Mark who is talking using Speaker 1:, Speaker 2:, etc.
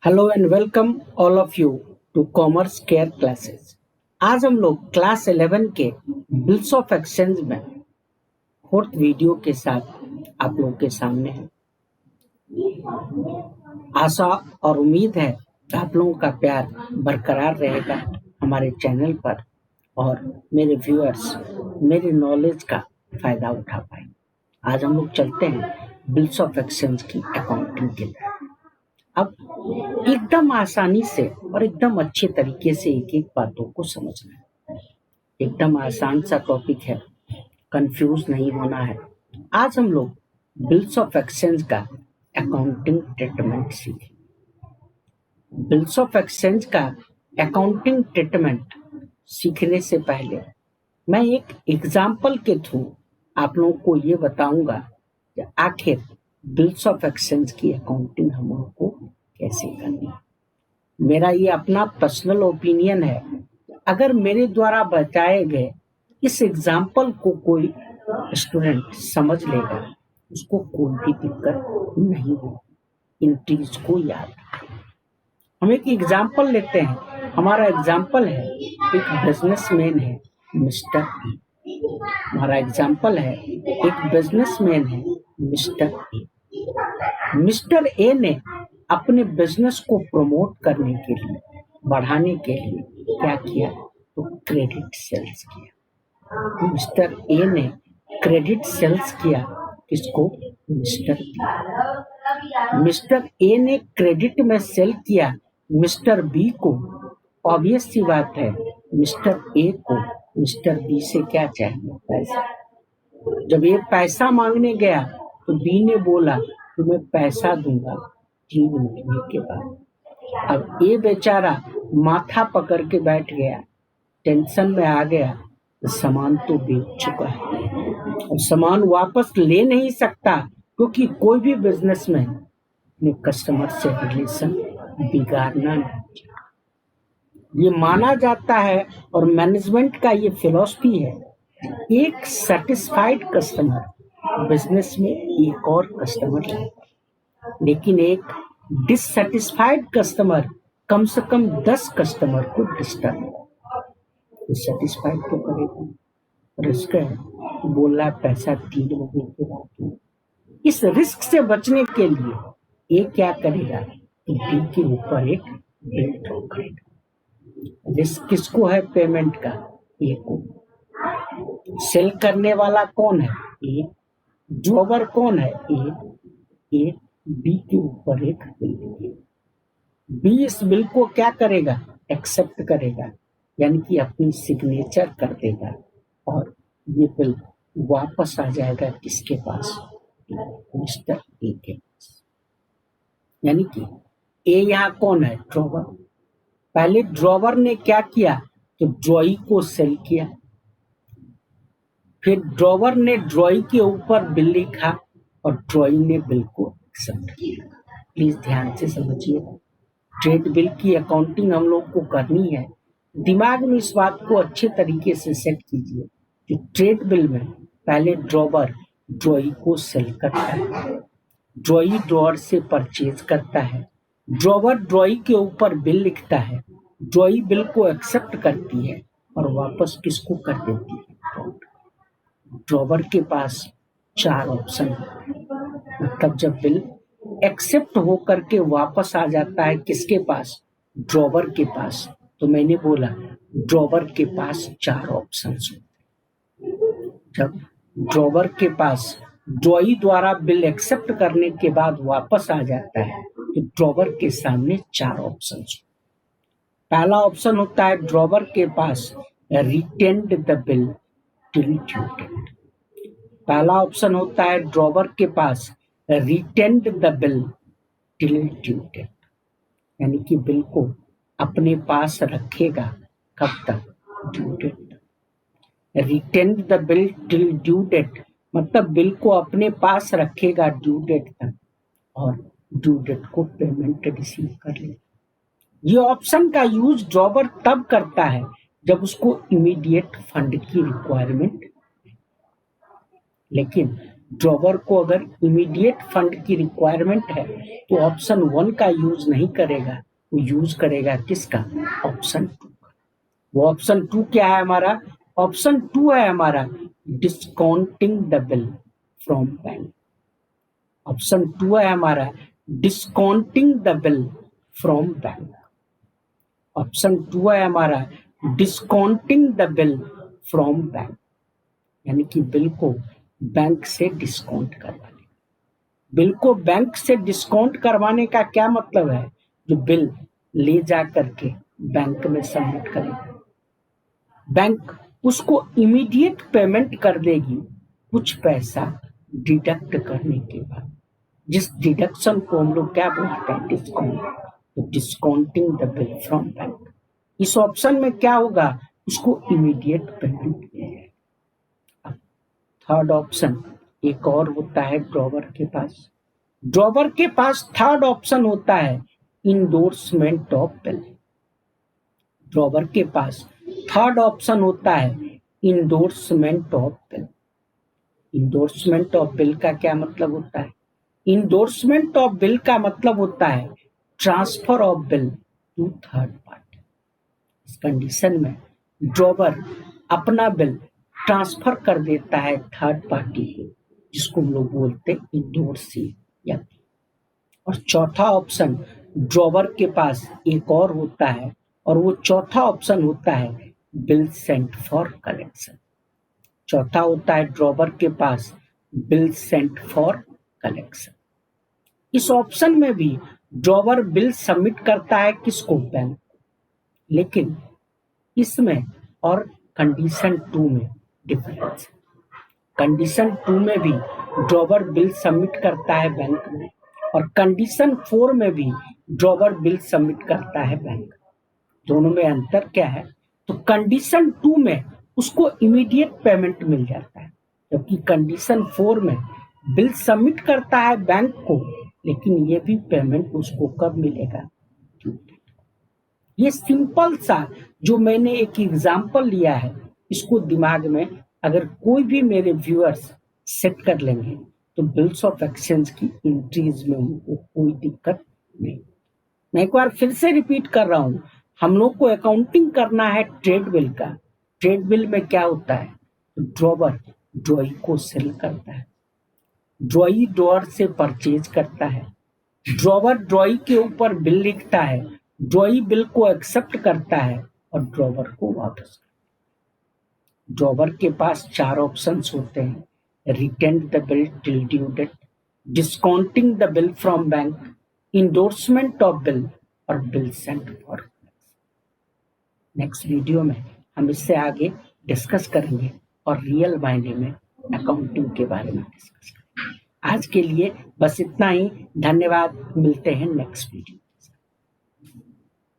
Speaker 1: Hello and welcome all of you to commerce care classes. आज हम लोग class 11 के बिल्स ऑफ एक्सचेंज में फोर्थ वीडियो के साथ आप लोगों के सामने हैं। आशा और उम्मीद है कि आप लोगों का प्यार बरकरार रहेगा हमारे चैनल पर और मेरे व्यूअर्स मेरे नॉलेज का फायदा उठा पाए। आज हम लोग चलते हैं बिल्स ऑफ एक्सचेंज की अकाउंटिंग के लिए। अब एकदम आसानी से और एकदम अच्छे तरीके से एक एक बातों को समझना है। एकदम आसान सा टॉपिक है, कंफ्यूज नहीं होना है। आज हम लोग बिल्स ऑफ एक्सचेंज का अकाउंटिंग ट्रीटमेंट सीखें। बिल्स ऑफ एक्सचेंज का अकाउंटिंग ट्रीटमेंट सीखने से पहले मैं एक एग्जाम्पल के थ्रू आप लोगों को ये बताऊंगा कि आखिर बिल्स ऑफ एक्सचेंज की अकाउंटिंग हम लोग को कैसे करनी है। मेरा ये अपना पर्सनल ओपिनियन है। अगर मेरे द्वारा बताए गए इस एग्जाम्पल को कोई स्टूडेंट समझ लेगा, उसको कोई भी दिक्कत नहीं होगी। इन चीज को याद रखें। हम एक एग्जाम्पल लेते हैं। हमारा एग्जाम्पल है एक बिजनेसमैन है मिस्टर ए। हमारा एग्जाम्पल है एक बिजनेसमैन है मिस्टर ए। मिस्टर ए ने अपने बिजनेस को प्रमोट करने के लिए, बढ़ाने के लिए क्या किया? तो क्रेडिट सेल्स किया। मिस्टर ए ने क्रेडिट सेल्स किया। किसको? Mister B. मिस्टर ए ने क्रेडिट में सेल किया मिस्टर बी को। ऑब्वियस सी बात है, मिस्टर ए को मिस्टर बी से क्या चाहिए? पैसा। जब ये पैसा मांगने गया तो बी ने बोला कि मैं पैसा दूंगा 3 महीने के बाद। अब ये बेचारा माथा पकड़ के बैठ गया, टेंशन में आ गया। सामान तो बेच चुका है, अब सामान वापस ले नहीं सकता, क्योंकि कोई भी बिजनेसमैन अपने कस्टमर से रिलेशन बिगाड़ना नहीं चाहिए। ये माना जाता है और मैनेजमेंट का ये फिलॉसफी है, एक सेटिस्फाइड कस्टमर बिजनेस में एक और कस्टमर लाता, लेकिन एक डिससेटिस्फाइड कस्टमर कम से कम 10 कस्टमर को डिस्टर्ब। डिससेटिस्फाइड तो करेगा, रिस्क है, बोल रहा है पैसा 3 महीने के बाद दूंगा। इस रिस्क से बचने के लिए ये क्या करेगा कि बी के ऊपर एक बिल ड्रॉ करेगा। रिस्क किसको है पेमेंट का? ए को। सेल करने वाला कौन है? ए। ड्रॉवर कौन है? ए बी के ऊपर एक बिल लिखेगा। बी इस बिल को क्या करेगा? एक्सेप्ट करेगा, यानी कि अपनी सिग्नेचर कर देगा और ये बिल वापस आ जाएगा किसके पास? मिस्टर ए के पास। यानी कि ए यहाँ कौन है? ड्रॉवर। पहले ड्रॉवर ने क्या किया? तो ड्रॉई को सेल किया। फिर ड्रॉवर ने ड्रॉई के ऊपर बिल लिखा और ड्रॉई ने बिल को एक्सेप्ट किया। प्लीज ध्यान से समझिए, ट्रेड बिल की अकाउंटिंग हम लोग को करनी है। दिमाग में इस बात को अच्छे तरीके से सेट कीजिए कि ट्रेड बिल में पहले ड्रॉवर ड्रॉई को सेल करता है, ड्रॉई ड्रॉवर से परचेज करता है, ड्रॉवर ड्रॉई के ऊपर बिल लिखता है, ड्रॉई बिल को एक्सेप्ट करती है और वापस किसको कर देती है? ड्रॉवर के पास 4 ऑप्शन है। मतलब जब बिल एक्सेप्ट होकर के वापस आ जाता है किसके पास? ड्रॉवर के पास। तो मैंने बोला ड्रॉवर के पास 4 ऑप्शन होते हैं। जब ड्रॉवर के पास ड्रॉई द्वारा बिल एक्सेप्ट करने के बाद वापस आ जाता है तो ड्रॉवर के सामने 4 ऑप्शन होते हैं। पहला ऑप्शन होता है ड्रॉवर के पास retained the bill till due date. पहला ऑप्शन होता है ड्रॉवर के पास retained the bill till due date, यानी कि बिल को अपने पास रखेगा कब तक? ड्यू डेट तक। Retained the bill till due date मतलब बिल को अपने पास रखेगा ड्यू डेट तक और ड्यू डेट को पेमेंट रिसीव कर लेगा। ये ऑप्शन का यूज ड्रॉवर तब करता है जब उसको इमीडिएट फंड की रिक्वायरमेंट। लेकिन ड्रॉवर को अगर इमीडिएट फंड की रिक्वायरमेंट है तो ऑप्शन 1 का यूज नहीं करेगा, वो यूज करेगा किसका? ऑप्शन 2 का। वो ऑप्शन 2 क्या है हमारा? ऑप्शन 2 है हमारा discounting the bill from bank. Option 2 है हमारा discounting the bill from bank. Option 2 है हमारा discounting the bill from bank, यानी कि बिल को बैंक से डिस्काउंट करवाने। बिल को बैंक से डिस्काउंट करवाने का क्या मतलब है? जो बिल ले जा करके बैंक में सबमिट करेगा, बैंक उसको इमीडिएट पेमेंट कर देगी कुछ पैसा डिडक्ट करने के बाद, जिस डिडक्शन को हम लोग क्या बोलते हैं? डिस्काउंट। तो discounting the bill from bank. इस ऑप्शन में क्या होगा? उसको इमीडिएट पेमेंट मिल जाएगा। थर्ड ऑप्शन एक और होता है ड्रॉवर के पास। ड्रॉवर के पास थर्ड ऑप्शन होता है इंडोर्समेंट ऑफ बिल। ड्रॉवर के पास थर्ड ऑप्शन होता है endorsement of bill. Endorsement of bill का क्या मतलब होता है? इंडोर्समेंट ऑफ बिल का मतलब होता है transfer of bill to third party. इस कंडीशन में ड्रॉवर अपना बिल ट्रांसफर कर देता है थर्ड पार्टी को, जिसको हम लोग बोलते हैं इंडोर्सी। और चौथा ऑप्शन ड्रॉवर के पास एक और होता है, और वो चौथा ऑप्शन होता है बिल सेंट फॉर कलेक्शन। चौथा होता है ड्रॉवर के पास बिल सेंट फॉर कलेक्शन। इस ऑप्शन में भी ड्रॉवर बिल सबमिट करता है किसको? बैंक। लेकिन इसमें और कंडीशन 2 में डिफरेंस है। कंडीशन 2 में भी ड्रॉवर बिल सबमिट करता है बैंक में, और कंडीशन 4 में भी ड्रॉवर बिल सबमिट करता है बैंक। दोनों में अंतर क्या है? तो कंडीशन 2 में उसको इमीडिएट पेमेंट मिल जाता है, जबकि कंडीशन 4 में बिल सबमिट करता है बैंक को, लेकिन ये भी पेमेंट उसको कब मिलेगा? ये सिंपल सा जो मैंने एक एग्जाम्पल लिया है, इसको दिमाग में अगर कोई भी मेरे व्यूअर्स सेट कर लेंगे तो बिल्स ऑफ एक्सचेंज की एंट्रीज में उनको कोई दिक्कत नहीं। मैं एक बार फिर से रिपीट कर रहा हूं, हम लोग को अकाउंटिंग करना है ट्रेड बिल का। ट्रेड बिल में क्या होता है? ड्रॉवर ड्रॉई को सेल करता है, ड्रॉई ड्रॉअर से परचेज करता है, ड्रॉवर ड्रॉई के ऊपर बिल लिखता है, ड्रॉई बिल को एक्सेप्ट करता है और ड्रॉवर को वापस। ड्रॉवर के पास 4 ऑप्शंस होते हैं: retain the bill till due date, discounting the bill from bank, endorsement of bill और bill sent for. Next video में हम इससे आगे डिस्कस करेंगे और रियल मायने में अकाउंटिंग के बारे में डिस्कस करेंगे। आज के लिए बस इतना ही। धन्यवाद। मिलते हैं नेक्स्ट वीडियो।